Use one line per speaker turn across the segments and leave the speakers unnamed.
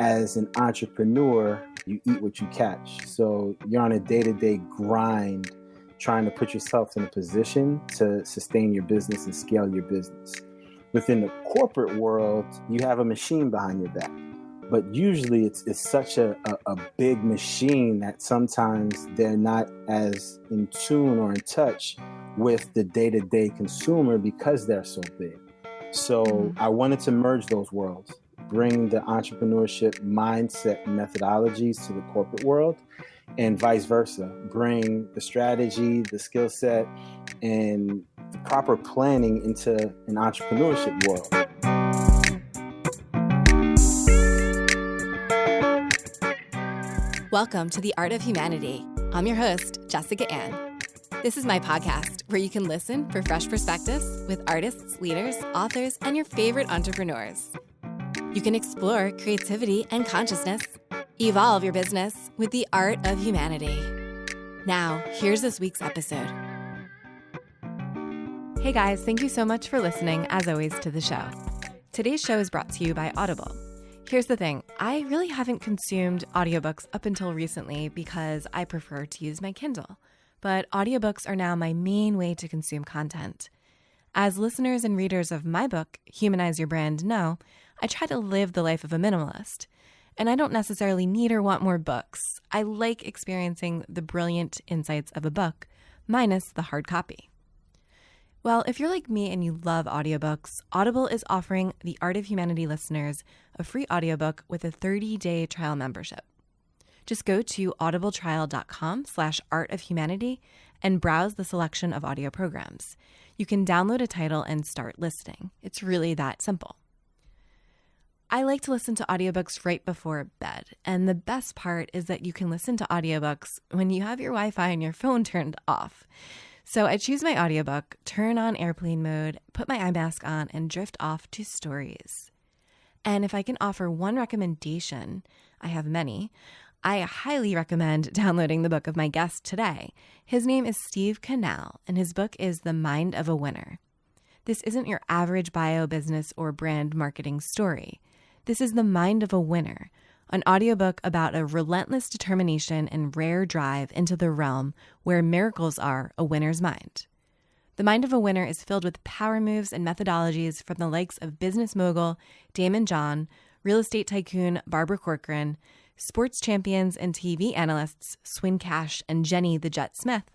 as an entrepreneur, you eat what you catch. So you're on a day-to-day grind trying to put yourself in a position to sustain your business and scale your business. Within the corporate world, you have a machine behind your back. But usually it's such a big machine that sometimes they're not as in tune or in touch with the day-to-day consumer because they're so big. So I wanted to merge those worlds, bring the entrepreneurship mindset methodologies to the corporate world, and vice versa. Bring the strategy, the skill set, and the proper planning into an entrepreneurship world.
Welcome to The Art of Humanity. I'm your host, Jessica Ann. This is my podcast where you can listen for fresh perspectives with artists, leaders, authors, and your favorite entrepreneurs. You can explore creativity and consciousness. Evolve your business with the art of humanity. Now, here's this week's episode. Hey guys, thank you so much for listening, as always, to the show. Today's show is brought to you by Audible. Here's the thing, I really haven't consumed audiobooks up until recently because I prefer to use my Kindle. But audiobooks are now my main way to consume content. As listeners and readers of my book, Humanize Your Brand, know, I try to live the life of a minimalist. And I don't necessarily need or want more books. I like experiencing the brilliant insights of a book, minus the hard copy. Well, if you're like me and you love audiobooks, Audible is offering the Art of Humanity listeners a free audiobook with a 30-day trial membership. Just go to audibletrial.com/artofhumanity and browse the selection of audio programs. You can download a title and start listening. It's really that simple. I like to listen to audiobooks right before bed, and the best part is that you can listen to audiobooks when you have your Wi-Fi and your phone turned off. So I choose my audiobook, turn on airplane mode, put my eye mask on, and drift off to stories. And if I can offer one recommendation, I have many, I highly recommend downloading the book of my guest today. His name is Steve Canal, and his book is The Mind of a Winner. This isn't your average bio, business, or brand marketing story. This is The Mind of a Winner, an audiobook about a relentless determination and rare drive into the realm where miracles are a winner's mind. The Mind of a Winner is filled with power moves and methodologies from the likes of business mogul Damon John, real estate tycoon Barbara Corcoran, sports champions and TV analysts Swin Cash and Jenny the Jet Smith,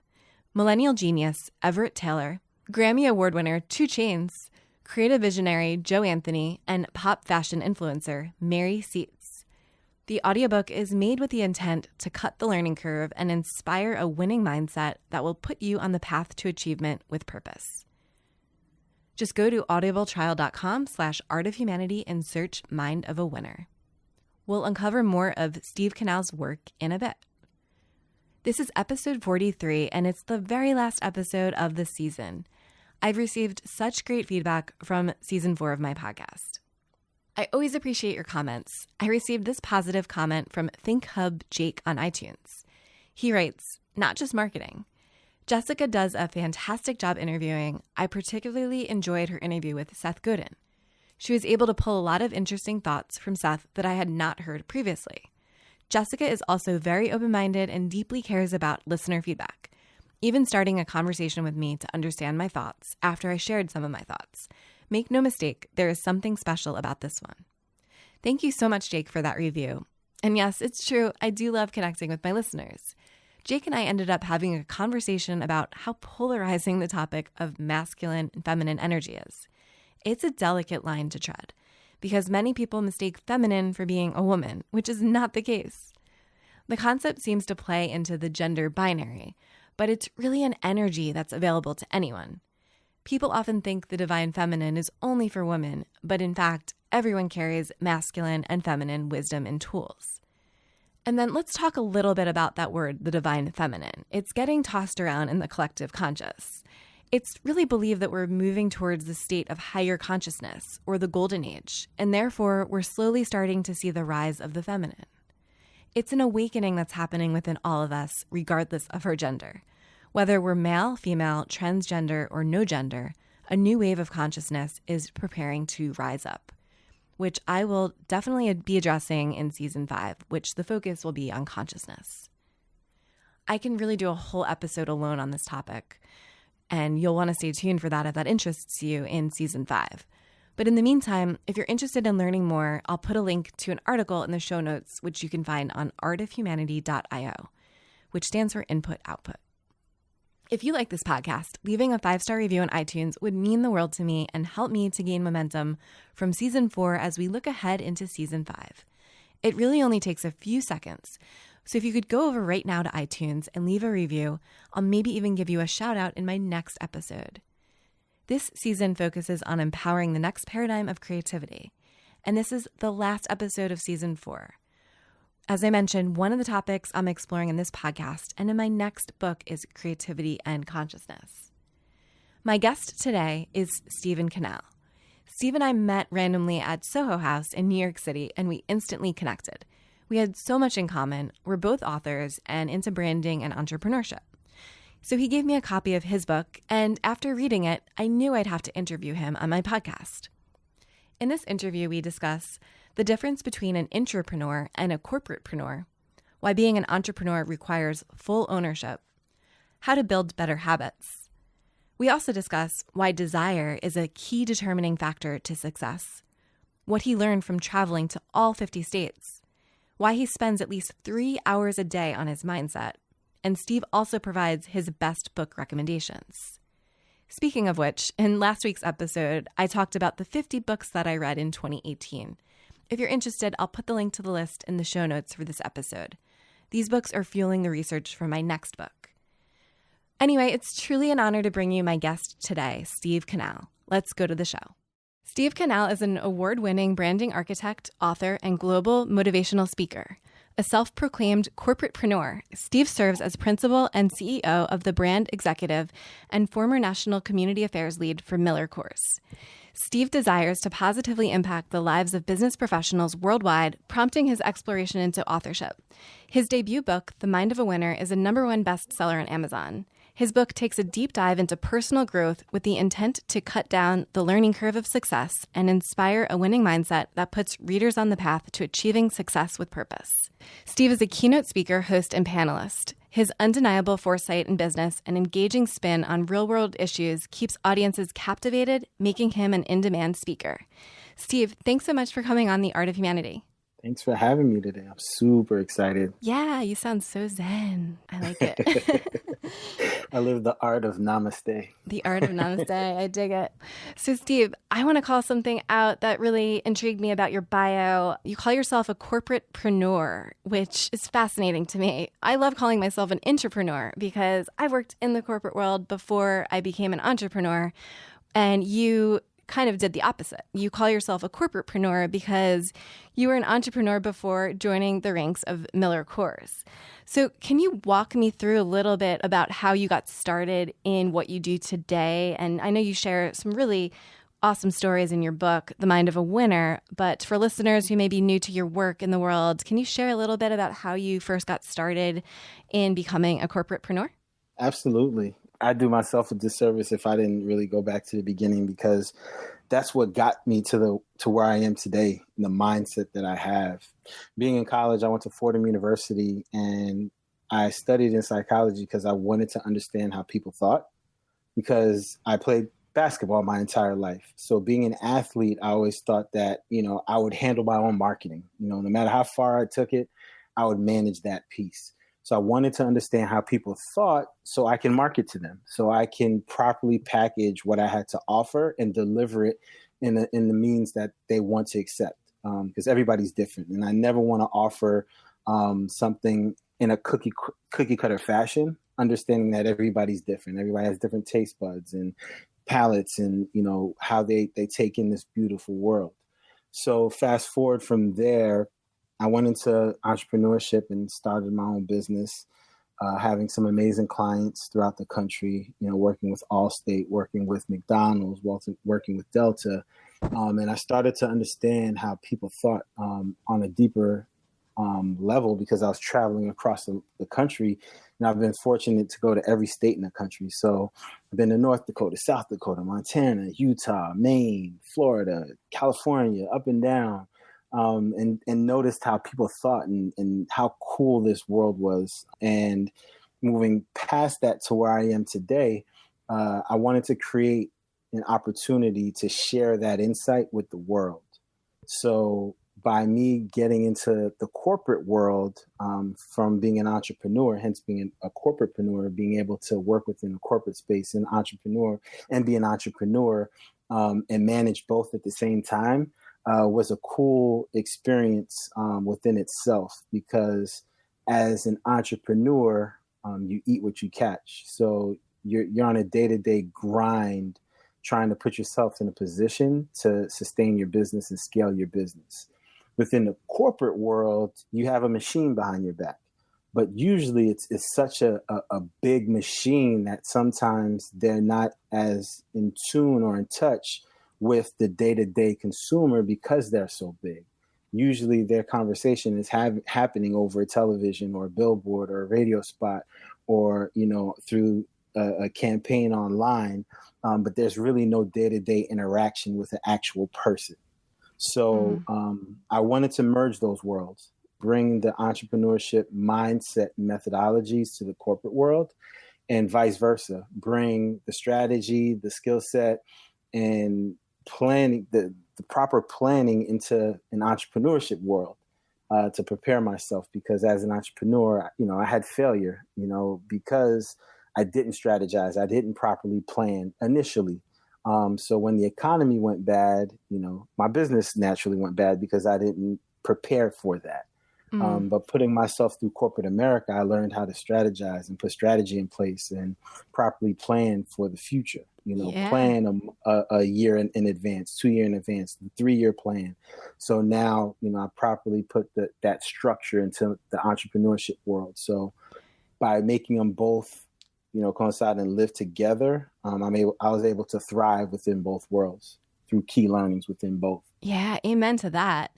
millennial genius Everett Taylor, Grammy Award winner 2 Chainz, creative visionary Joe Anthony, and pop fashion influencer Mary Seats. The audiobook is made with the intent to cut the learning curve and inspire a winning mindset that will put you on the path to achievement with purpose. Just go to audibletrial.com/artofhumanity and search Mind of a Winner. We'll uncover more of Steve Canal's work in a bit. This is episode 43, and it's the very last episode of the season. I've received such great feedback from season 4 of my podcast. I always appreciate your comments. I received this positive comment from ThinkHub Jake on iTunes. He writes, "Not just marketing. Jessica does a fantastic job interviewing. I particularly enjoyed her interview with Seth Godin. She was able to pull a lot of interesting thoughts from Seth that I had not heard previously. Jessica is also very open-minded and deeply cares about listener feedback, even starting a conversation with me to understand my thoughts after I shared some of my thoughts. Make no mistake, there is something special about this one." Thank you so much, Jake, for that review. And yes, it's true, I do love connecting with my listeners. Jake and I ended up having a conversation about how polarizing the topic of masculine and feminine energy is. It's a delicate line to tread because many people mistake feminine for being a woman, which is not the case. The concept seems to play into the gender binary, but it's really an energy that's available to anyone. People often think the divine feminine is only for women, but in fact, everyone carries masculine and feminine wisdom and tools. And then let's talk a little bit about that word, the divine feminine. It's getting tossed around in the collective conscious. It's really believed that we're moving towards the state of higher consciousness, or the golden age, and therefore we're slowly starting to see the rise of the feminine. It's an awakening that's happening within all of us, regardless of our gender. Whether we're male, female, transgender, or no gender, a new wave of consciousness is preparing to rise up. which I will definitely be addressing in season 5, which the focus will be on consciousness. I can really do a whole episode alone on this topic, and you'll want to stay tuned for that if that interests you in season 5. But in the meantime, if you're interested in learning more, I'll put a link to an article in the show notes, which you can find on artofhumanity.io, which stands for Input Output. If you like this podcast, leaving a 5-star review on iTunes would mean the world to me and help me to gain momentum from season 4 as we look ahead into season 5. It really only takes a few seconds. So if you could go over right now to iTunes and leave a review, I'll maybe even give you a shout out in my next episode. This season focuses on empowering the next paradigm of creativity. And this is the last episode of season 4. As I mentioned, one of the topics I'm exploring in this podcast and in my next book is creativity and consciousness. My guest today is Stephen Canal. Steve and I met randomly at Soho House in New York City, and we instantly connected. We had so much in common. We're both authors and into branding and entrepreneurship. So he gave me a copy of his book, and after reading it, I knew I'd have to interview him on my podcast. In this interview, we discuss the difference between an intrapreneur and a corporate-preneur, why being an entrepreneur requires full ownership, how to build better habits. We also discuss why desire is a key determining factor to success, what he learned from traveling to all 50 states, why he spends at least 3 hours a day on his mindset, and Steve also provides his best book recommendations. Speaking of which, in last week's episode, I talked about the 50 books that I read in 2018. If you're interested, I'll put the link to the list in the show notes for this episode. These books are fueling the research for my next book. Anyway, it's truly an honor to bring you my guest today, Steve Canal. Let's go to the show. Steve Canal is an award-winning branding architect, author, and global motivational speaker. A self-proclaimed corporate-preneur, Steve serves as principal and CEO of the Brand Executive and former National Community Affairs Lead for Miller Coors. Steve desires to positively impact the lives of business professionals worldwide, prompting his exploration into authorship. His debut book, The Mind of a Winner, is a #1 bestseller on Amazon. His book takes a deep dive into personal growth with the intent to cut down the learning curve of success and inspire a winning mindset that puts readers on the path to achieving success with purpose. Steve is a keynote speaker, host, and panelist. His undeniable foresight in business and engaging spin on real-world issues keeps audiences captivated, making him an in-demand speaker. Steve, thanks so much for coming on The Art of Humanity.
Thanks for having me today. I'm super excited.
Yeah, you sound so zen. I like it.
I live the art of namaste.
The art of namaste. I dig it. So, Steve, I want to call something out that really intrigued me about your bio. You call yourself a corporate-preneur, which is fascinating to me. I love calling myself an intrapreneur because I worked in the corporate world before I became an entrepreneur, and you kind of did the opposite. You call yourself a corporate-preneur because you were an entrepreneur before joining the ranks of Miller Coors. So can you walk me through a little bit about how you got started in what you do today? And I know you share some really awesome stories in your book, The Mind of a Winner, but for listeners who may be new to your work in the world, can you share a little bit about how you first got started in becoming a corporate-preneur?
Absolutely. I'd do myself a disservice if I didn't really go back to the beginning, because that's what got me to where I am today, and the mindset that I have. Being in college, I went to Fordham University and I studied in psychology because I wanted to understand how people thought, because I played basketball my entire life. So being an athlete, I always thought that, I would handle my own marketing. No matter how far I took it, I would manage that piece. So I wanted to understand how people thought so I can market to them, so I can properly package what I had to offer and deliver it in the means that they want to accept, because everybody's different. And I never want to offer something in a cookie cutter fashion, understanding that everybody's different. Everybody has different taste buds and palates and, how they take in this beautiful world. So fast forward from there, I went into entrepreneurship and started my own business, having some amazing clients throughout the country, working with Allstate, working with McDonald's, working with Delta. And I started to understand how people thought on a deeper level because I was traveling across the country, and I've been fortunate to go to every state in the country. So I've been to North Dakota, South Dakota, Montana, Utah, Maine, Florida, California, up and down, and noticed how people thought and how cool this world was. And moving past that to where I am today, I wanted to create an opportunity to share that insight with the world. So by me getting into the corporate world, from being an entrepreneur, hence being a corporate-preneur, being able to work within a corporate space and entrepreneur and be an entrepreneur, and manage both at the same time, was a cool experience within itself, because as an entrepreneur, you eat what you catch. So you're on a day-to-day grind trying to put yourself in a position to sustain your business and scale your business. Within the corporate world, you have a machine behind your back, but usually it's such a big machine that sometimes they're not as in tune or in touch with the day-to-day consumer because they're so big. Usually their conversation is happening over a television or a billboard or a radio spot, or, through a campaign online. But there's really no day-to-day interaction with an actual person. So I wanted to merge those worlds, bring the entrepreneurship mindset methodologies to the corporate world, and vice versa, bring the strategy, the skill set, and planning, the proper planning into an entrepreneurship world, to prepare myself. Because as an entrepreneur, I had failure, because I didn't strategize. I didn't properly plan initially. So when the economy went bad, my business naturally went bad because I didn't prepare for that. But putting myself through corporate America, I learned how to strategize and put strategy in place and properly plan for the future. Plan a year in advance, 2 year in advance, 3-year plan. So now, I properly put that structure into the entrepreneurship world. So by making them both, coincide and live together, I was able to thrive within both worlds through key learnings within both.
Yeah, amen to that.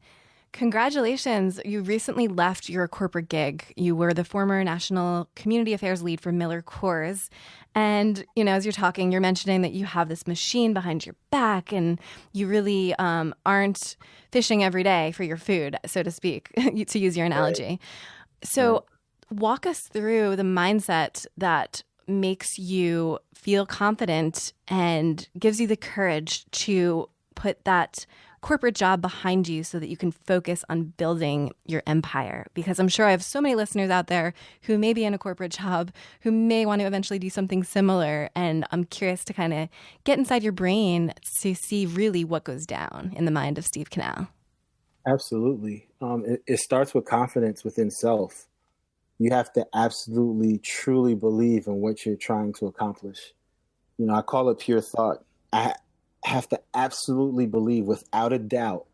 Congratulations. You recently left your corporate gig. You were the former national community affairs lead for Miller Coors. And, as you're talking, you're mentioning that you have this machine behind your back and you really aren't fishing every day for your food, so to speak, to use your analogy.
Right.
So walk us through the mindset that makes you feel confident and gives you the courage to put that corporate job behind you so that you can focus on building your empire. Because I'm sure I have so many listeners out there who may be in a corporate job, who may want to eventually do something similar. And I'm curious to kind of get inside your brain to see really what goes down in the mind of Steve Canal.
Absolutely. It starts with confidence within self. You have to absolutely, truly believe in what you're trying to accomplish. I call it pure thought. I have to absolutely believe without a doubt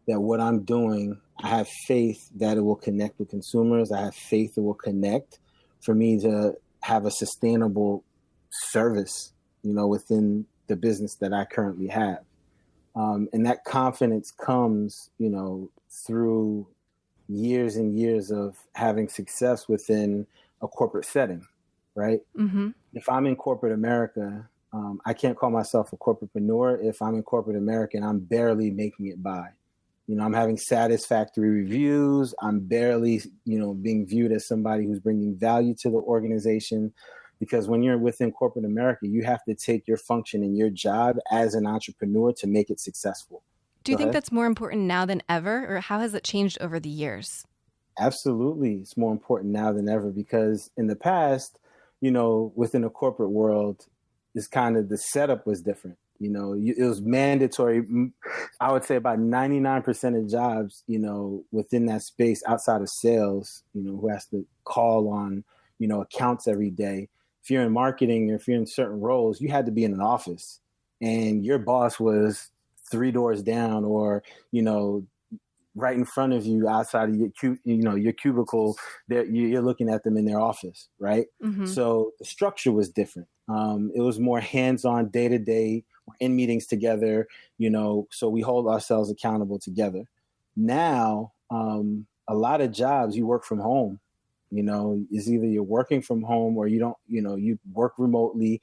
that what I'm doing, I have faith that it will connect with consumers. I have faith it will connect for me to have a sustainable service, within the business that I currently have. And that confidence comes, through years and years of having success within a corporate setting, right? Mm-hmm. If I'm in corporate America, I can't call myself a corporate-preneur if I'm in corporate America and I'm barely making it by. I'm having satisfactory reviews. I'm barely, being viewed as somebody who's bringing value to the organization. Because when you're within corporate America, you have to take your function and your job as an entrepreneur to make it successful.
Do you think that's more important now than ever, or how has it changed over the years?
Absolutely. It's more important now than ever because in the past, within the corporate world, it's kind of the setup was different. It was mandatory. I would say about 99% of jobs, within that space outside of sales, who has to call on, accounts every day. If you're in marketing or if you're in certain roles, you had to be in an office and your boss was 3 doors down or, right in front of you outside of your cubicle, that you're looking at them in their office, right? Mm-hmm. So the structure was different. It was more hands-on, day-to-day, we're in meetings together, so we hold ourselves accountable together. Now, a lot of jobs you work from home. It's either you're working from home or you don't, you work remotely.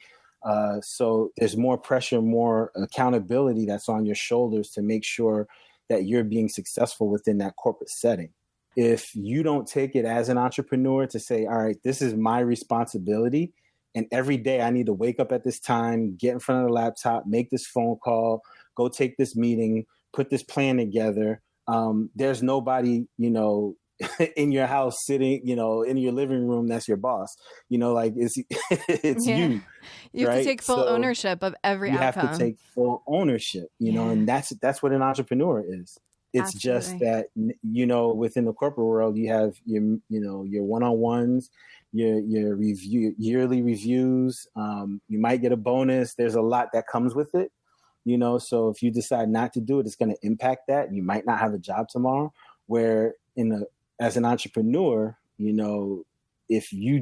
So there's more pressure, more accountability that's on your shoulders to make sure that you're being successful within that corporate setting. If you don't take it as an entrepreneur to say, all right, this is my responsibility, and every day I need to wake up at this time, get in front of the laptop, make this phone call, go take this meeting, put this plan together. There's nobody, in your house sitting, in your living room, that's your boss, it's you.
You have to take full ownership of every outcome.
You have to take full ownership, and that's what an entrepreneur is. It's just that, within the corporate world, you have your one-on-ones, your yearly reviews. You might get a bonus. There's a lot that comes with it, so if you decide not to do it, it's going to impact that. You might not have a job tomorrow. Where as an entrepreneur, if you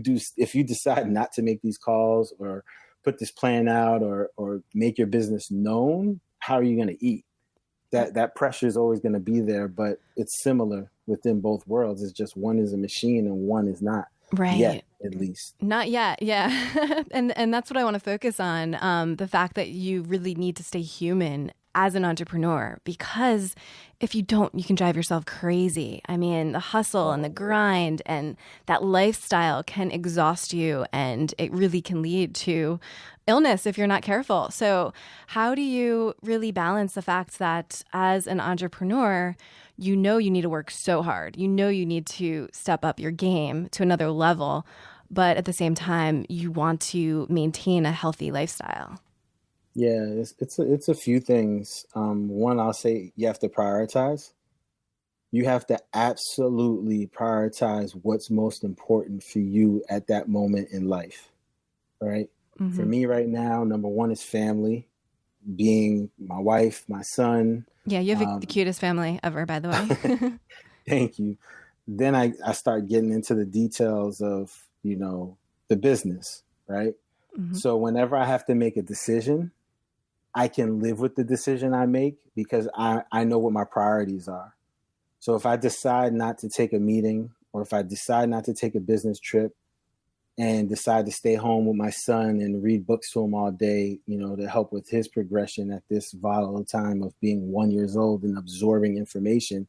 decide not to make these calls or put this plan out or make your business known, how are you going to eat? That pressure is always going to be there, but it's similar within both worlds. It's just one is a machine and one is not.
Right.
Yet, at least.
Not yet. Yeah. and that's what I want to focus on. The fact that you really need to stay human as an entrepreneur, because if you don't, you can drive yourself crazy. I mean, the hustle and the grind and that lifestyle can exhaust you, and it really can lead to illness if you're not careful. So how do you really balance the fact that as an entrepreneur, you need to work so hard, you need to step up your game to another level, but at the same time, you want to maintain a healthy lifestyle?
Yeah, it's a few things. One, I'll say you have to prioritize. You have to absolutely prioritize what's most important for you at that moment in life, right? Mm-hmm. For me right now, number one is family, being my wife, my son.
Yeah, you have the cutest family ever, by the way.
Thank you. Then I start getting into the details of, the business, right? Mm-hmm. So whenever I have to make a decision, I can live with the decision I make because I know what my priorities are. So if I decide not to take a meeting, or if I decide not to take a business trip and decide to stay home with my son and read books to him all day, to help with his progression at this volatile time of being 1 year old and absorbing information,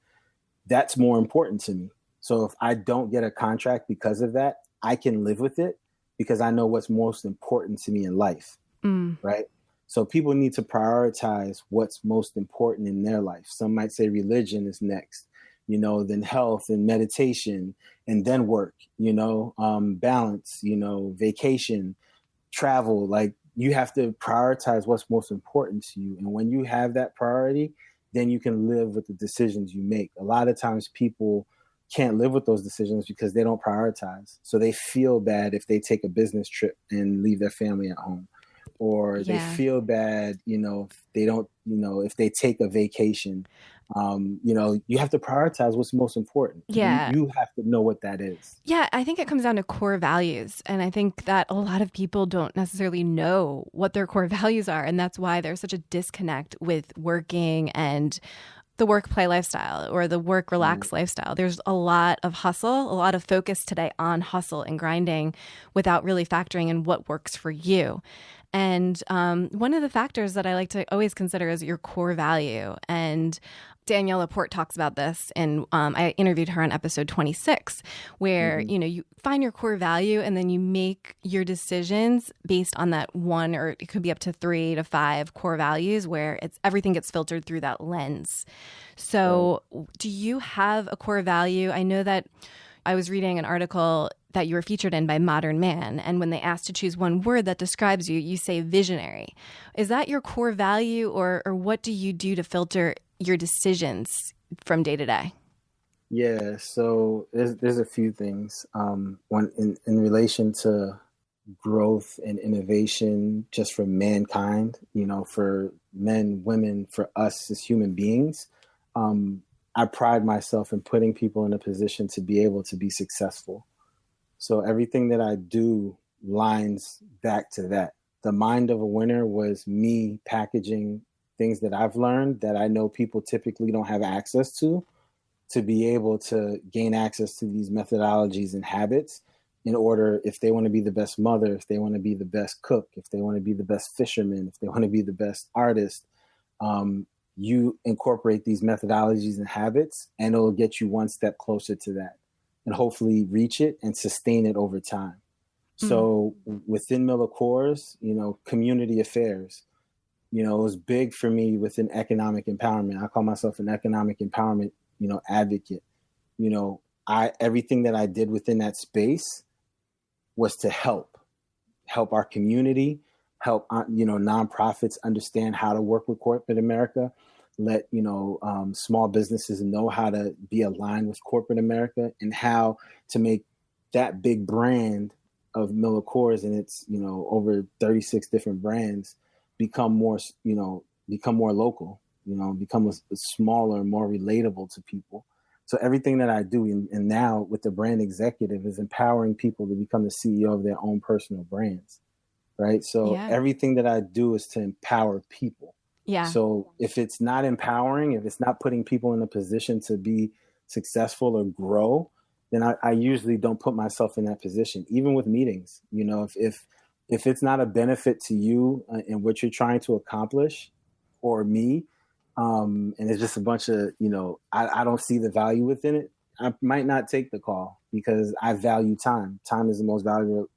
that's more important to me. So if I don't get a contract because of that, I can live with it because I know what's most important to me in life, right? So people need to prioritize what's most important in their life. Some might say religion is next, then health and meditation, and then work, balance, vacation, travel. Like, you have to prioritize what's most important to you. And when you have that priority, then you can live with the decisions you make. A lot of times people can't live with those decisions because they don't prioritize. So they feel bad if they take a business trip and leave their family at home. Or they feel bad, if they don't, if they take a vacation. You have to prioritize what's most important.
Yeah.
You have to know what that is.
Yeah, I think it comes down to core values. And I think that a lot of people don't necessarily know what their core values are. And that's why there's such a disconnect with working and the work-play lifestyle or the work-relax lifestyle. There's a lot of hustle, a lot of focus today on hustle and grinding without really factoring in what works for you. And one of the factors that I like to always consider is your core value. And Danielle Laporte talks about this, and I interviewed her on episode 26, where you find your core value and then you make your decisions based on that one, or it could be up to 3 to 5 core values, where everything gets filtered through that lens. So do you have a core value? I know that I was reading an article that you were featured in by Modern Man, and when they asked to choose one word that describes you, you say visionary. Is that your core value, or what do you do to filter your decisions from day to day?
Yeah, so there's a few things. One in relation to growth and innovation, just for mankind, for men, women, for us as human beings. I pride myself in putting people in a position to be able to be successful. So everything that I do lines back to that. The Mind of a Winner was me packaging things that I've learned that I know people typically don't have access to, to be able to gain access to these methodologies and habits in order, if they want to be the best mother, if they want to be the best cook, if they want to be the best fisherman, if they want to be the best artist, you incorporate these methodologies and habits, and it'll get you one step closer to that and hopefully reach it and sustain it over time. So within Miller Coors, community affairs, it was big for me within economic empowerment. I call myself an economic empowerment, advocate. Everything that I did within that space was to help our community, help, nonprofits understand how to work with corporate America, let, small businesses know how to be aligned with corporate America and how to make that big brand of Miller Coors and its, over 36 different brands become more local, become a smaller, more relatable to people. So everything that I do, and now with the brand executive, is empowering people to become the CEO of their own personal brands, right? So everything that I do is to empower people. Yeah. So if it's not empowering, if it's not putting people in a position to be successful or grow, then I usually don't put myself in that position. Even with meetings, if it's not a benefit to you and what you're trying to accomplish, or me, and it's just a bunch of, I don't see the value within it, I might not take the call because I value time. Time is the most valuable,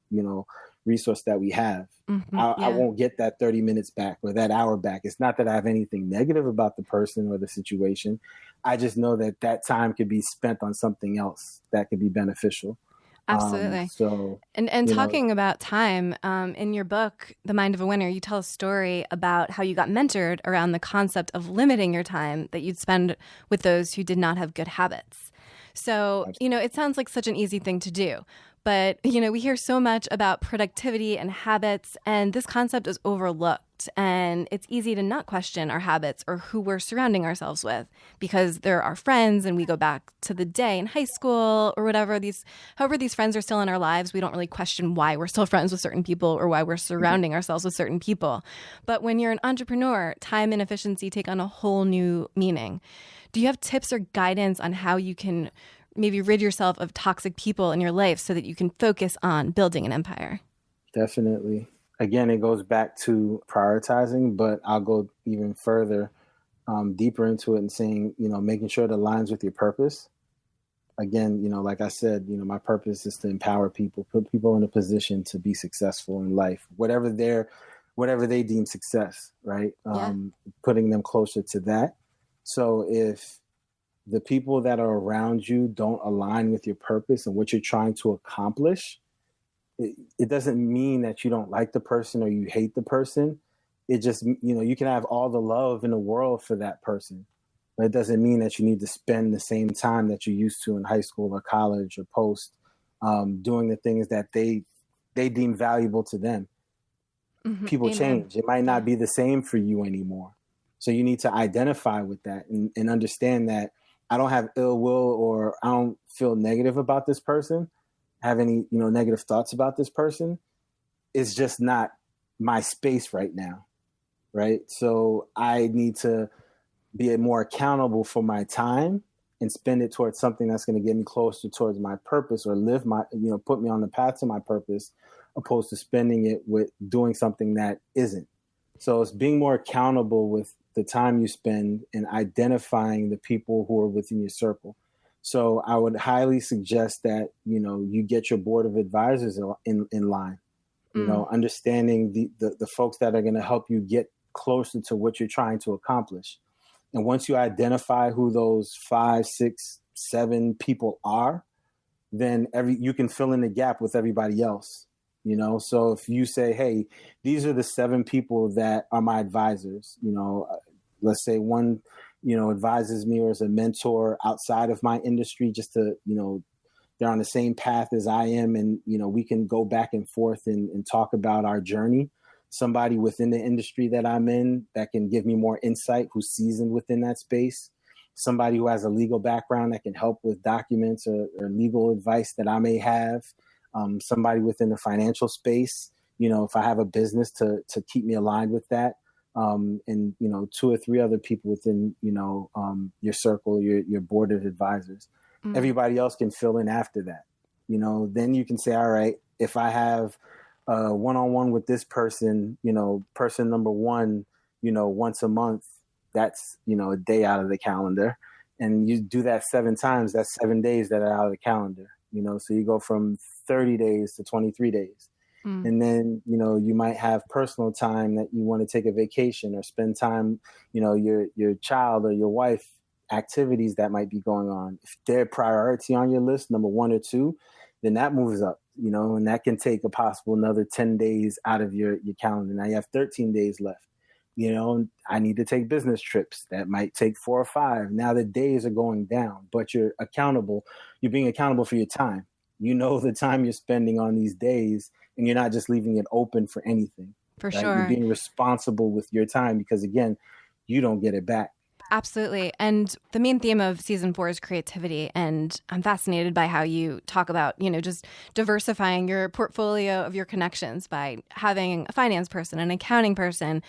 resource that we have. I won't get that 30 minutes back or that hour back. It's not that I have anything negative about the person or the situation. I just know that time could be spent on something else that could be beneficial.
Absolutely. And talking about time, in your book, The Mind of a Winner, you tell a story about how you got mentored around the concept of limiting your time that you'd spend with those who did not have good habits. So, it sounds like such an easy thing to do. But, we hear so much about productivity and habits, and this concept is overlooked. And it's easy to not question our habits or who we're surrounding ourselves with because they're our friends and we go back to the day in high school or whatever. However, these friends are still in our lives. We don't really question why we're still friends with certain people or why we're surrounding ourselves with certain people. But when you're an entrepreneur, time and efficiency take on a whole new meaning. Do you have tips or guidance on how you can maybe rid yourself of toxic people in your life so that you can focus on building an empire?
Definitely. Again, it goes back to prioritizing, but I'll go even further, deeper into it and saying, making sure it aligns with your purpose. Again, like I said, my purpose is to empower people, put people in a position to be successful in life, whatever they deem success, right? Putting them closer to that. So if the people that are around you don't align with your purpose and what you're trying to accomplish, it doesn't mean that you don't like the person or you hate the person. It just, you can have all the love in the world for that person, but it doesn't mean that you need to spend the same time that you used to in high school or college or post, doing the things that they deem valuable to them. People change. It might not be the same for you anymore. So you need to identify with that and understand that I don't have ill will or I don't feel negative about this person, have any, negative thoughts about this person. It's just not my space right now. Right. So I need to be more accountable for my time and spend it towards something that's going to get me closer towards my purpose or put me on the path to my purpose, opposed to spending it with doing something that isn't. So it's being more accountable with the time you spend and identifying the people who are within your circle. So I would highly suggest that, you get your board of advisors in line, understanding the folks that are going to help you get closer to what you're trying to accomplish. And once you identify who those 5, 6, 7 people are, then you can fill in the gap with everybody else. So if you say, hey, these are the 7 people that are my advisors, let's say one, advises me or is a mentor outside of my industry, just to, they're on the same path as I am. And, we can go back and forth and talk about our journey. Somebody within the industry that I'm in that can give me more insight, who's seasoned within that space. Somebody who has a legal background that can help with documents or legal advice that I may have. Somebody within the financial space, if I have a business to keep me aligned with that. and, 2 or 3 other people within, your circle, your board of advisors. Everybody else can fill in after that. Then you can say, all right, if I have one-on-one with this person, person number one, once a month, that's, a day out of the calendar. And you do that 7 times, that's 7 days that are out of the calendar, so you go from 30 days to 23 days. And then, you might have personal time that you want to take a vacation or spend time, your child or your wife, activities that might be going on. If they're priority on your list, number 1 or 2, then that moves up, and that can take a possible another 10 days out of your calendar. Now you have 13 days left. I need to take business trips. That might take 4 or 5. Now the days are going down, but you're being accountable for your time. The time you're spending on these days, and you're not just leaving it open for anything.
For
right?
sure.
You're being responsible with your time because, again, you don't get it back.
Absolutely. And the main theme of season 4 is creativity. And I'm fascinated by how you talk about, just diversifying your portfolio of your connections by having a finance person, an accounting person,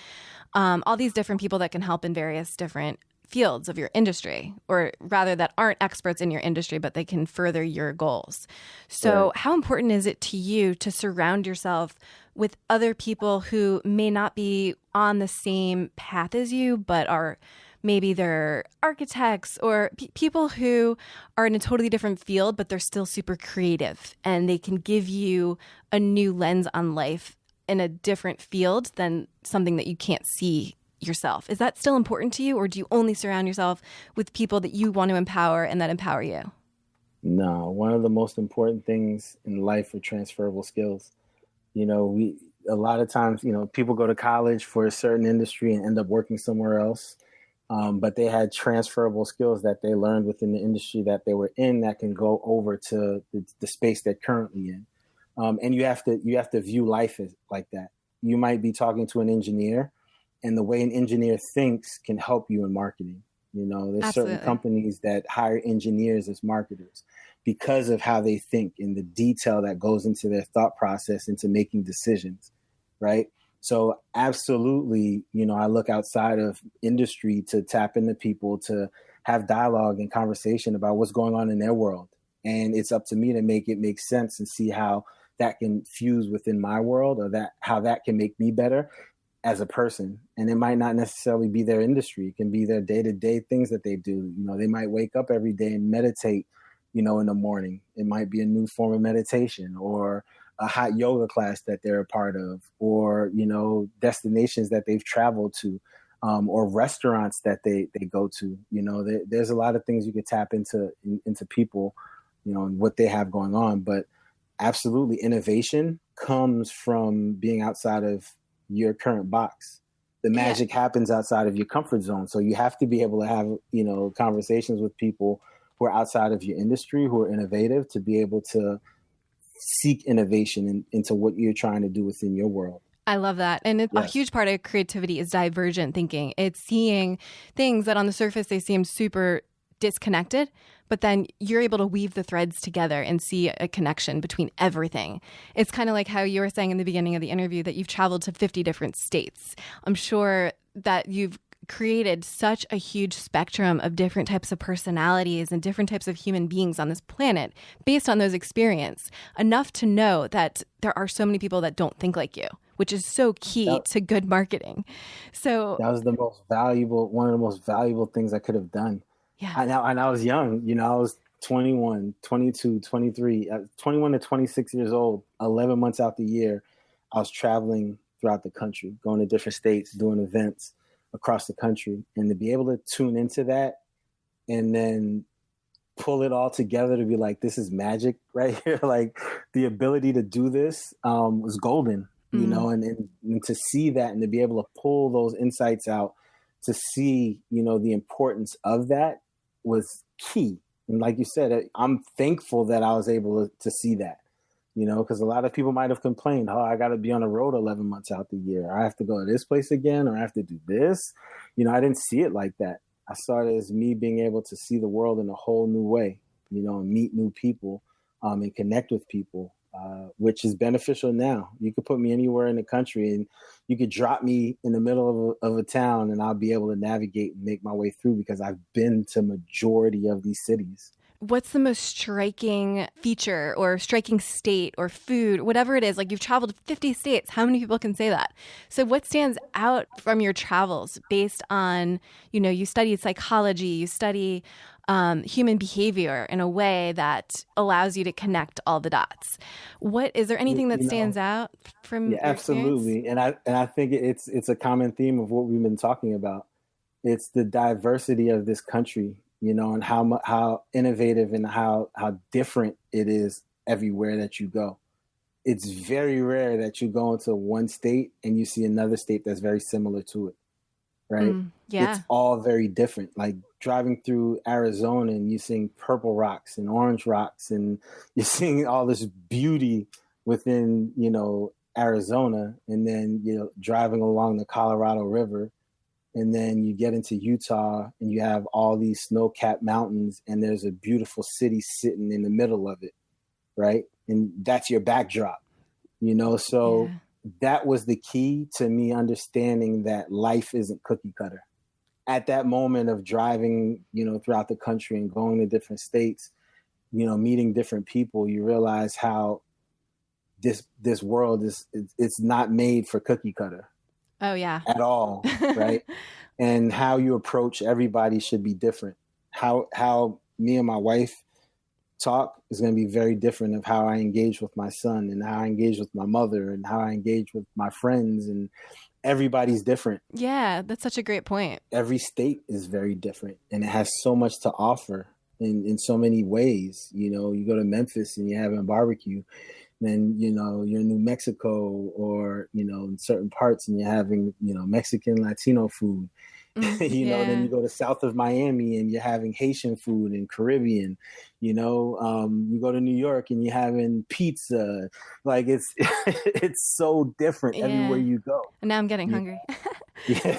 all these different people that can help in various different fields of your industry, or rather that aren't experts in your industry, but they can further your goals. So
Right.
How important is it to you to surround yourself with other people who may not be on the same path as you, but are maybe they're architects or people who are in a totally different field, but they're still super creative and they can give you a new lens on life in a different field than something that you can't see yourself? Is that still important to you, or do you only surround yourself with people that you want to empower and that empower you?
No, one of the most important things in life are transferable skills. A lot of times, people go to college for a certain industry and end up working somewhere else. But they had transferable skills that they learned within the industry that they were in that can go over to the space they're currently in. And you have to view life as like that. You might be talking to an engineer, and the way an engineer thinks can help you in marketing. There's
Absolutely.
certain companies that hire engineers as marketers because of how they think and the detail that goes into their thought process into making decisions, right? So absolutely, I look outside of industry to tap into people, to have dialogue and conversation about what's going on in their world. And it's up to me to make it make sense and see how that can fuse within my world, or how that can make me better as a person. And it might not necessarily be their industry. It can be their day-to-day things that they do. They might wake up every day and meditate, in the morning. It might be a new form of meditation, or a hot yoga class that they're a part of, or, destinations that they've traveled to, or restaurants that they go to. There's a lot of things you could tap into people, and what they have going on. But absolutely, innovation comes from being outside of your current box. The magic happens outside of your comfort zone. So you have to be able to have, conversations with people who are outside of your industry, who are innovative, to be able to seek innovation into what you're trying to do within your world.
I love that. And a huge part of creativity is divergent thinking. It's seeing things that on the surface, they seem super disconnected, but then you're able to weave the threads together and see a connection between everything. It's kind of like how you were saying in the beginning of the interview that you've traveled to 50 different states. I'm sure that you've created such a huge spectrum of different types of personalities and different types of human beings on this planet based on those experiences, enough to know that there are so many people that don't think like you, which is so key to good marketing. So
that was one of the most valuable things I could have done.
Yeah.
And I was young, I was 21, 22, 23, 21 to 26 years old, 11 months out the year. I was traveling throughout the country, going to different states, doing events across the country. And to be able to tune into that and then pull it all together to be like, this is magic right here. Like, the ability to do this was golden, and to see that and to be able to pull those insights out, to see, the importance of that was key. And like you said, I'm thankful that I was able to see that, because a lot of people might have complained, I got to be on the road 11 months out the year. I have to go to this place again, or I have to do this. I didn't see it like that. I saw it as me being able to see the world in a whole new way, and meet new people, and connect with people, which is beneficial now. You could put me anywhere in the country and you could drop me in the middle of a town and I'll be able to navigate and make my way through because I've been to majority of these cities.
What's the most striking feature or striking state or food, whatever it is? Like, you've traveled 50 states. How many people can say that? So what stands out from your travels based on, you studied psychology, you study human behavior in a way that allows you to connect all the dots. Is there anything that stands out from your
absolutely.
experience?
And I think it's a common theme of what we've been talking about. It's the diversity of this country, and how innovative and how different it is everywhere that you go. It's very rare that you go into one state and you see another state that's very similar to it, right?
Yeah.
It's all very different. Like driving through Arizona and you're seeing purple rocks and orange rocks and you're seeing all this beauty within, Arizona. And then, driving along the Colorado River. And then you get into Utah and you have all these snow-capped mountains and there's a beautiful city sitting in the middle of it, right? And that's your backdrop, So that was the key to me understanding that life isn't cookie cutter. At that moment of driving, throughout the country and going to different states, meeting different people, you realize how this world it's not made for cookie cutter.
Oh, yeah.
At all, right? And how you approach everybody should be different. How me and my wife talk is going to be very different of how I engage with my son and how I engage with my mother and how I engage with my friends, and everybody's different.
Yeah, that's such a great point.
Every state is very different and it has so much to offer in so many ways. You go to Memphis and you're having a barbecue. Then, you're in New Mexico or, in certain parts and you're having, Mexican, Latino food. Then you go to south of Miami and you're having Haitian food and Caribbean. You go to New York and you're having pizza. Like it's so different everywhere you go.
And now I'm getting hungry.
Yeah.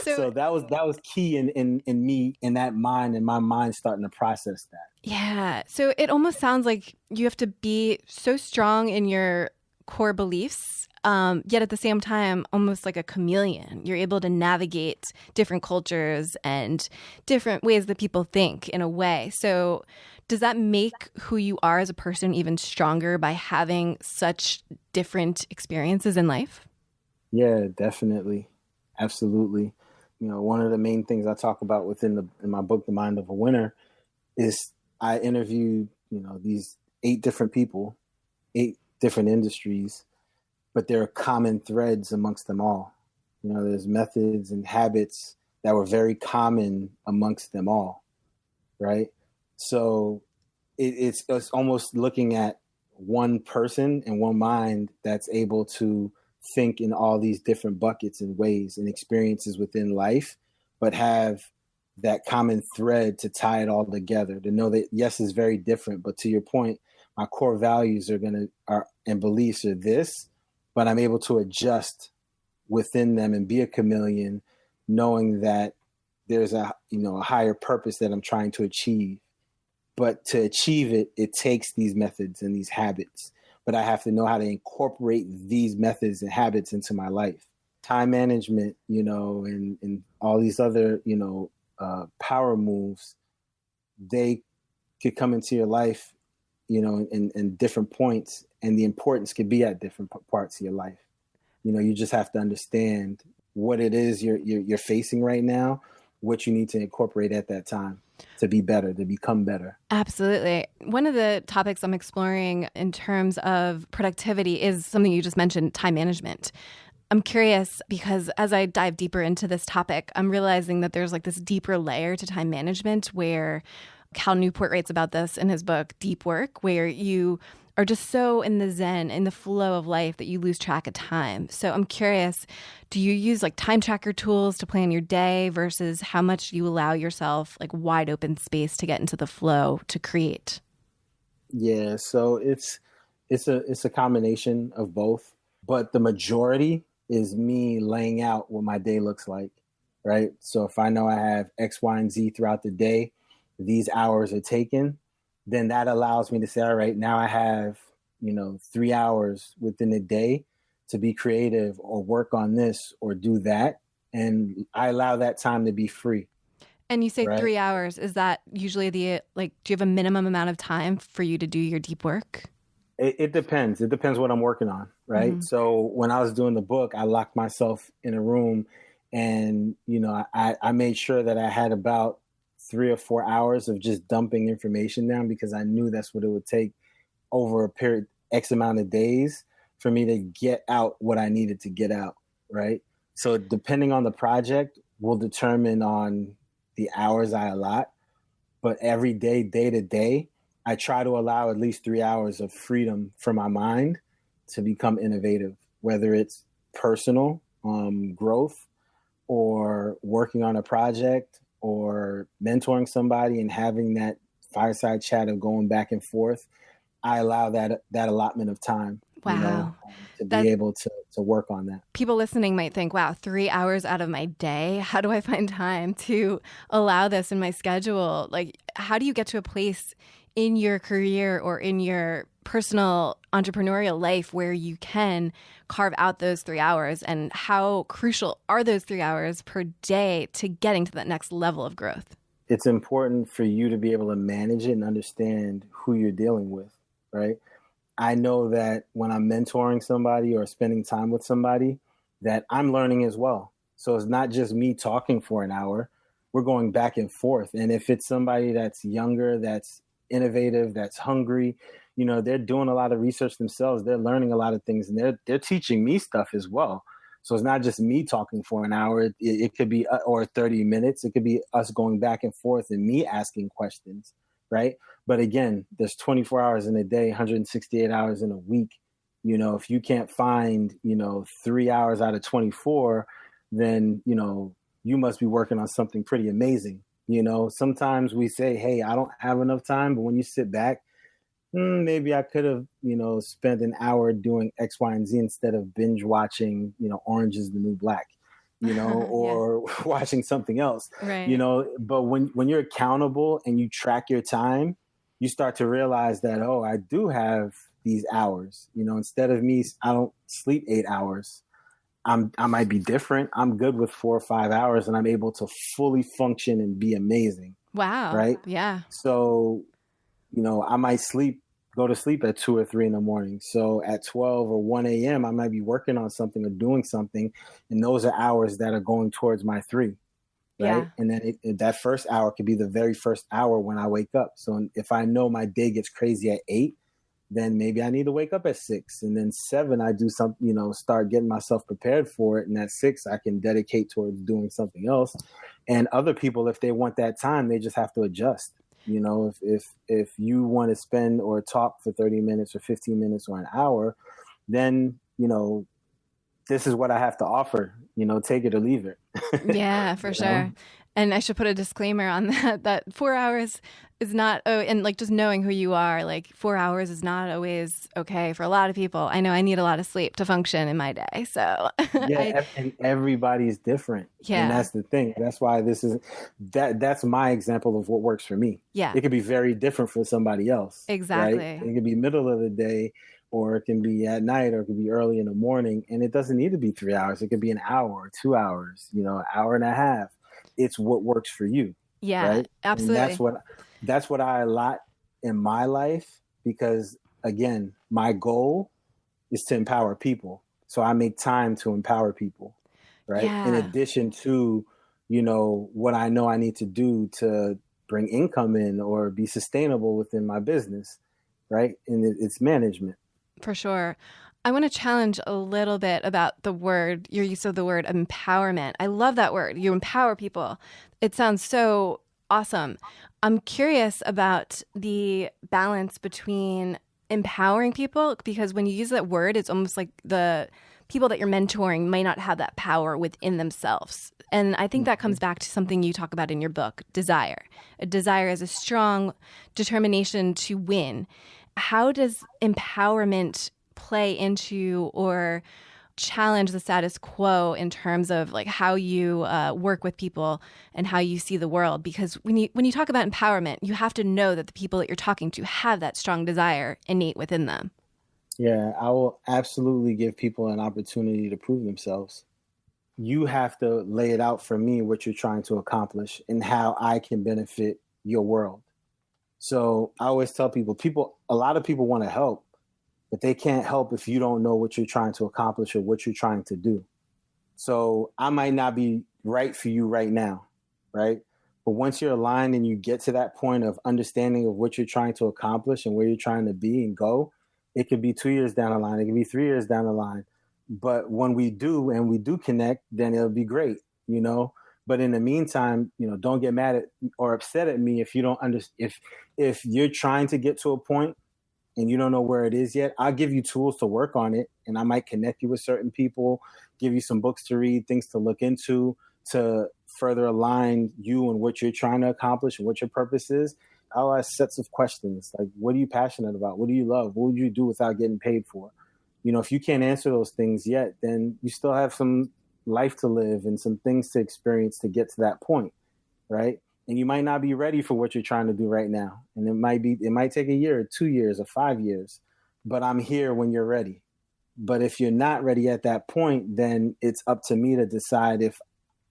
So that was key in me, in that mind, and my mind starting to process that.
Yeah. So it almost sounds like you have to be so strong in your core beliefs, yet at the same time, almost like a chameleon. You're able to navigate different cultures and different ways that people think in a way. So does that make who you are as a person even stronger by having such different experiences in life?
Yeah, definitely. Absolutely. One of the main things I talk about in my book, The Mind of a Winner, is I interviewed, these 8 different people, 8 different industries, but there are common threads amongst them all. There's methods and habits that were very common amongst them all, right? So it's almost looking at one person and one mind that's able to think in all these different buckets and ways and experiences within life, but have that common thread to tie it all together, to know that yes, it's very different, but to your point, my core values and beliefs are this, but I'm able to adjust within them and be a chameleon, knowing that there's a higher purpose that I'm trying to achieve. But to achieve it, it takes these methods and these habits. But I have to know how to incorporate these methods and habits into my life. Time management, and all these other, power moves, they could come into your life, in different points, and the importance could be at different parts of your life. You just have to understand what it is you're facing right now, what you need to incorporate at that time to be better, to become better.
Absolutely. One of the topics I'm exploring in terms of productivity is something you just mentioned, time management. I'm curious because as I dive deeper into this topic, I'm realizing that there's like this deeper layer to time management where Cal Newport writes about this in his book, Deep Work, where you are just so in the zen, in the flow of life that you lose track of time. So I'm curious, do you use like time tracker tools to plan your day versus how much you allow yourself like wide open space to get into the flow to create?
Yeah, so it's a combination of both, but the majority is me laying out what my day looks like, right? So if I know I have X, Y, and Z throughout the day, these hours are taken, then that allows me to say, all right, now I have 3 hours within a day to be creative or work on this or do that. And I allow that time to be free.
And you say
right?
3 hours. Is that usually do you have a minimum amount of time for you to do your deep work?
It depends. It depends what I'm working on, right?
Mm-hmm.
So when I was doing the book, I locked myself in a room and, I made sure that I had about 3 or 4 hours of just dumping information down because I knew that's what it would take over a period, X amount of days for me to get out what I needed to get out, right? So depending on the project will determine on the hours I allot, but every day, day to day, I try to allow at least 3 hours of freedom for my mind to become innovative, whether it's personal growth or working on a project or mentoring somebody and having that fireside chat of going back and forth. I allow that allotment of time,
Wow.
To be able to work on that.
People listening might think, wow, 3 hours out of my day. How do I find time to allow this in my schedule? Like, how do you get to a place in your career or in your personal entrepreneurial life where you can carve out those 3 hours? And how crucial are those 3 hours per day to getting to that next level of growth?
It's important for you to be able to manage it and understand who you're dealing with, right? I know that when I'm mentoring somebody or spending time with somebody, that I'm learning as well. So it's not just me talking for an hour. We're going back and forth. And if it's somebody that's younger, that's innovative, that's hungry, they're doing a lot of research themselves. They're learning a lot of things and they're teaching me stuff as well. So it's not just me talking for an hour. It could be, or 30 minutes. It could be us going back and forth and me asking questions, right? But again, there's 24 hours in a day, 168 hours in a week. If you can't find, 3 hours out of 24, then, you must be working on something pretty amazing. Sometimes we say, hey, I don't have enough time. But when you sit back, maybe I could have, spent an hour doing X, Y, and Z instead of binge watching, Orange is the New Black, or watching something else,
right.
But when you're accountable and you track your time, you start to realize that, oh, I do have these hours, instead of me, I don't sleep 8 hours. I might be different. I'm good with 4 or 5 hours and I'm able to fully function and be amazing.
Wow.
Right.
Yeah.
So, I might go to sleep at 2 or 3 in the morning. So at 12 or 1 a.m., I might be working on something or doing something. And those are hours that are going towards my 3. Right.
Yeah.
And then that first hour could be the very first hour when I wake up. So if I know my day gets crazy at 8, then maybe I need to wake up at 6. And then 7, I do something, start getting myself prepared for it. And at 6, I can dedicate towards doing something else. And other people, if they want that time, they just have to adjust. If you want to spend or talk for 30 minutes or 15 minutes or an hour, then, this is what I have to offer, take it or leave it.
Yeah, for sure. And I should put a disclaimer on that 4 hours is not, and just knowing who you are, 4 hours is not always okay for a lot of people. I know I need a lot of sleep to function in my day. So
yeah, and everybody's different.
Yeah.
And that's the thing. That's why that's my example of what works for me.
Yeah.
It could be very different for somebody else.
Exactly.
Right? It could be middle of the day, or it can be at night, or it could be early in the morning. And it doesn't need to be 3 hours. It could be an hour or 2 hours, an hour and a half. It's what works for you.
Yeah,
right?
absolutely.
And that's what I allot in my life, because again, my goal is to empower people. So I make time to empower people, right?
Yeah.
In addition to, what I know I need to do to bring income in or be sustainable within my business, right? And it's management.
For sure. I want to challenge a little bit about your use of the word empowerment. I love that word. You empower people. It sounds so awesome. I'm curious about the balance between empowering people, because when you use that word, it's almost like the people that you're mentoring may not have that power within themselves. And I think that comes back to something you talk about in your book, desire. A desire is a strong determination to win. How does empowerment play into or challenge the status quo in terms of how you work with people and how you see the world? Because when you talk about empowerment, you have to know that the people that you're talking to have that strong desire innate within them.
Yeah, I will absolutely give people an opportunity to prove themselves. You have to lay it out for me what you're trying to accomplish and how I can benefit your world. So I always tell people, a lot of people want to help, but they can't help if you don't know what you're trying to accomplish or what you're trying to do. So I might not be right for you right now, right? But once you're aligned and you get to that point of understanding of what you're trying to accomplish and where you're trying to be and go, it could be 2 years down the line, it could be 3 years down the line. But when we do and we do connect, then it'll be great, you know. But in the meantime, you know, don't get mad at or upset at me if you don't understand. If you're trying to get to a point and you don't know where it is yet, I'll give you tools to work on it. And I might connect you with certain people, give you some books to read, things to look into to further align you and what you're trying to accomplish and what your purpose is. I'll ask sets of questions like, what are you passionate about? What do you love? What would you do without getting paid for? You know, if you can't answer those things yet, then you still have some life to live and some things to experience to get to that point, right? And you might not be ready for what you're trying to do right now. And it might take a year or 2 years or 5 years, but I'm here when you're ready. But if you're not ready at that point, then it's up to me to decide if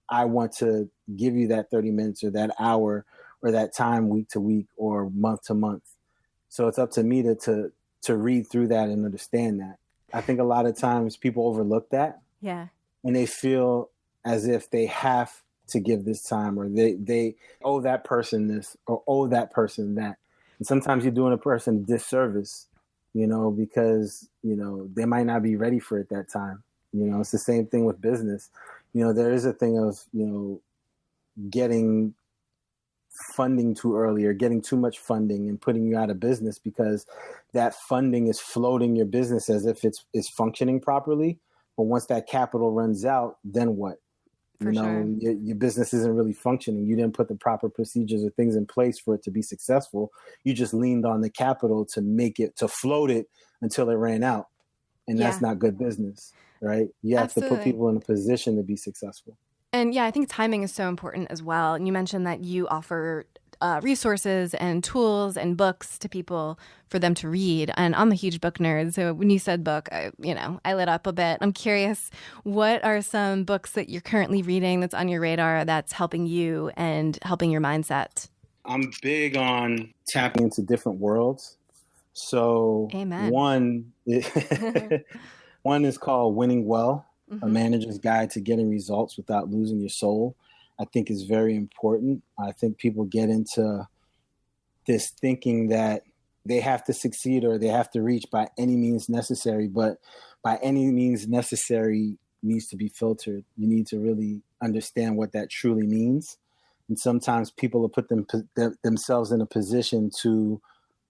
I want to give you that 30 minutes or that hour or that time week to week or month to month. So it's up to me to read through that and understand that. I think a lot of times people overlook that.
Yeah.
And they feel as if they have to give this time or they owe that person this or owe that person that. And sometimes you're doing a person a disservice, you know, because, you know, they might not be ready for it that time. You know, it's the same thing with business. You know, there is a thing of, you know, getting funding too early or getting too much funding and putting you out of business because that funding is floating your business as if it's functioning properly. But once that capital runs out, then what?
For sure.
Your business isn't really functioning. You didn't put the proper procedures or things in place for it to be successful. You just leaned on the capital to float it until it ran out. And that's not good business, right? You have to put people in a position to be successful.
And yeah, I think timing is so important as well. And you mentioned that you offer resources and tools and books to people for them to read. And I'm a huge book nerd. So when you said book, I lit up a bit. I'm curious, what are some books that you're currently reading that's on your radar that's helping you and helping your mindset?
I'm big on tapping into different worlds. So
Amen.
one is called Winning Well,
Mm-hmm.
A Manager's Guide to Getting Results Without Losing Your Soul. I think is very important. I think people get into this thinking that they have to succeed or they have to reach by any means necessary, but by any means necessary needs to be filtered. You need to really understand what that truly means. And sometimes people will put themselves in a position to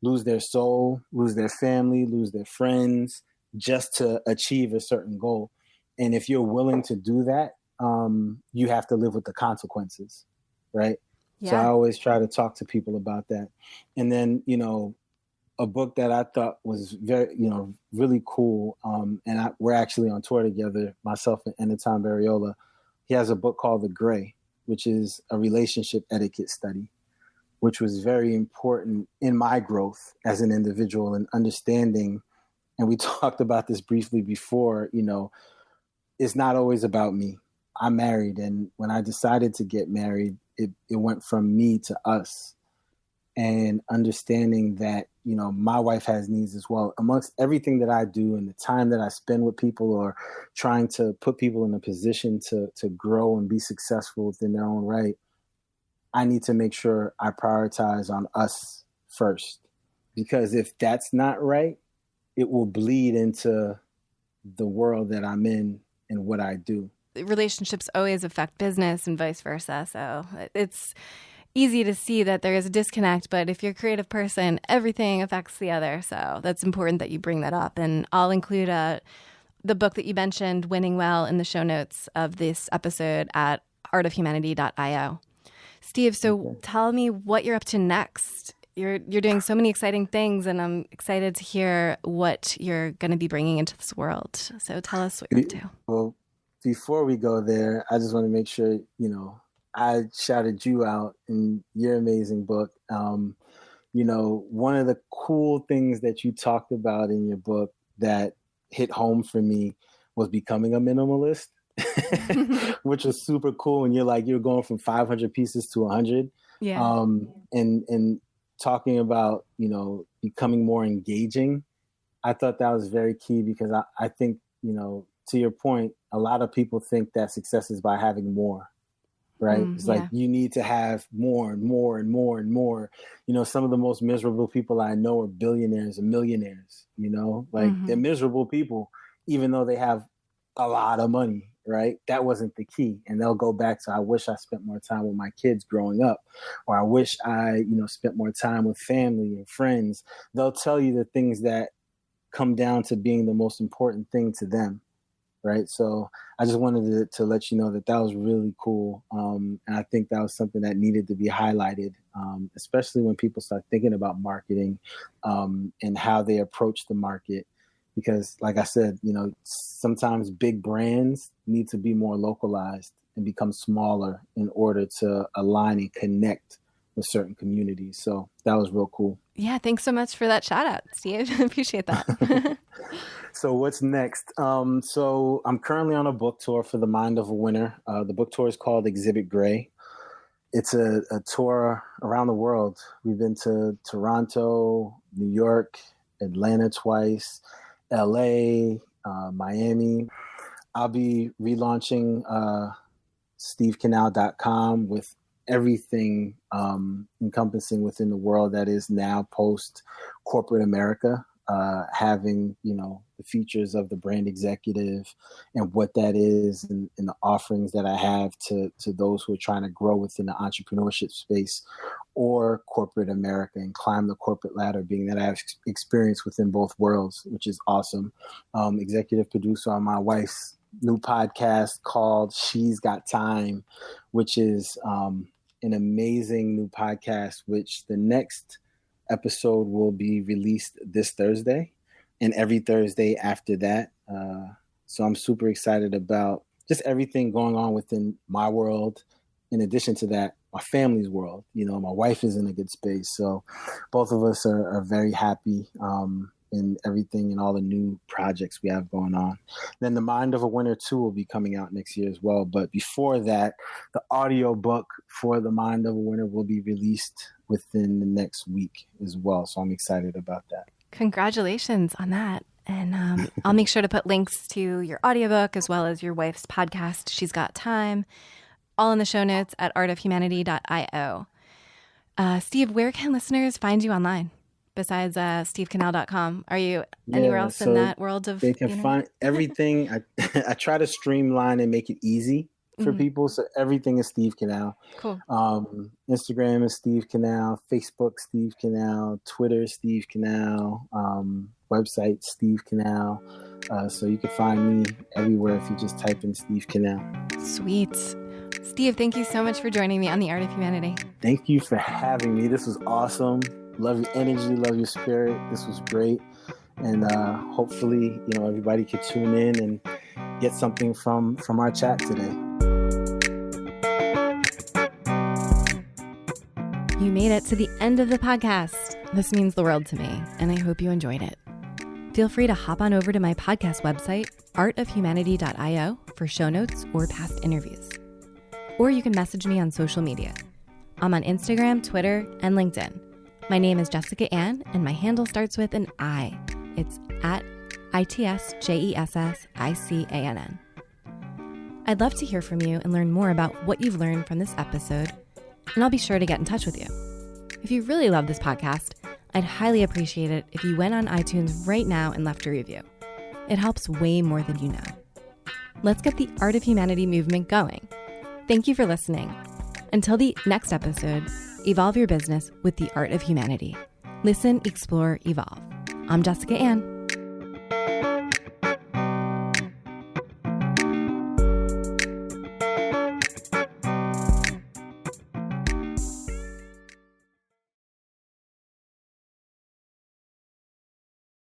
lose their soul, lose their family, lose their friends, just to achieve a certain goal. And if you're willing to do that, you have to live with the consequences, right? Yeah. So I always try to talk to people about that. And then, you know, a book that I thought was very, you know, really cool. We're actually on tour together, myself and Anton Barriola. He has a book called The Gray, which is a relationship etiquette study, which was very important in my growth as an individual and understanding. And we talked about this briefly before, you know, it's not always about me. I'm married. And when I decided to get married, it went from me to us. And understanding that, you know, my wife has needs as well. Amongst everything that I do and the time that I spend with people or trying to put people in a position to grow and be successful within their own right, I need to make sure I prioritize on us first. Because if that's not right, it will bleed into the world that I'm in and what I do.
Relationships always affect business and vice versa. So it's easy to see that there is a disconnect, but if you're a creative person, everything affects the other. So that's important that you bring that up. And I'll include the book that you mentioned, Winning Well, in the show notes of this episode at artofhumanity.io. Steve, so Tell me what you're up to next. You're doing so many exciting things, and I'm excited to hear what you're going to be bringing into this world. So tell us what you're up to.
Well, before we go there, I just want to make sure, you know, I shouted you out in your amazing book. You know, one of the cool things that you talked about in your book that hit home for me was becoming a minimalist, which was super cool. And you're going from 500 pieces to 100.
Yeah.
And talking about, becoming more engaging. I thought that was very key because I think, to your point, a lot of people think that success is by having more, right? It's like you need to have more and more and more and more. Some of the most miserable people I know are billionaires and millionaires, they're miserable people, even though they have a lot of money, right? That wasn't the key. And they'll go back to, I wish I spent more time with my kids growing up, or I wish I, spent more time with family and friends. They'll tell you the things that come down to being the most important thing to them. Right. So I just wanted to let you know that was really cool. And I think that was something that needed to be highlighted, especially when people start thinking about marketing and how they approach the market. Because like I said, sometimes big brands need to be more localized and become smaller in order to align and connect with certain communities. So that was real cool.
Yeah. Thanks so much for that shout out, Steve. Appreciate that.
So what's next? So I'm currently on a book tour for The Mind of a Winner. The book tour is called Exhibit Gray. It's a tour around the world. We've been to Toronto, New York, Atlanta twice, LA, Miami. I'll be relaunching stevecanal.com with everything encompassing within the world that is now post corporate America, having, the features of the brand executive and what that is and the offerings that I have to those who are trying to grow within the entrepreneurship space or corporate America and climb the corporate ladder, being that I have experience within both worlds, which is awesome. Executive producer on my wife's new podcast called She's Got Time, which is an amazing new podcast, which the next episode will be released this Thursday and every Thursday after that. So I'm super excited about just everything going on within my world. In addition to that, my family's world. My wife is in a good space. So both of us are very happy in everything and all the new projects we have going on. Then The Mind of a Winner 2 will be coming out next year as well. But before that, the audio book for The Mind of a Winner will be released within the next week as well. So I'm excited about that.
Congratulations on that. And I'll make sure to put links to your audiobook as well as your wife's podcast, She's Got Time, all in the show notes at artofhumanity.io. Steve, where can listeners find you online besides stevecanal.com? Are you anywhere else in that world of?
They can find everything. I try to streamline and make it easy for people. So everything is Steve Canal.
Cool.
Instagram is Steve Canal, Facebook Steve Canal, Twitter Steve Canal, website Steve Canal. So you can find me everywhere if you just type in Steve Canal.
Sweet. Steve, thank you so much for joining me on The Art of Humanity.
Thank you for having me. This was awesome. Love your energy, love your spirit. This was great. And hopefully, everybody could tune in and get something from our chat today.
You made it to the end of the podcast. This means the world to me, and I hope you enjoyed it. Feel free to hop on over to my podcast website, artofhumanity.io, for show notes or past interviews. Or you can message me on social media. I'm on Instagram, Twitter, and LinkedIn. My name is Jessica Ann, and my handle starts with an I. It's at ITSJESSICANN. I'd love to hear from you and learn more about what you've learned from this episode, and I'll be sure to get in touch with you. If you really love this podcast, I'd highly appreciate it if you went on iTunes right now and left a review. It helps way more than you know. Let's get the Art of Humanity movement going. Thank you for listening. Until the next episode, evolve your business with the Art of Humanity. Listen, explore, evolve. I'm Jessica Ann.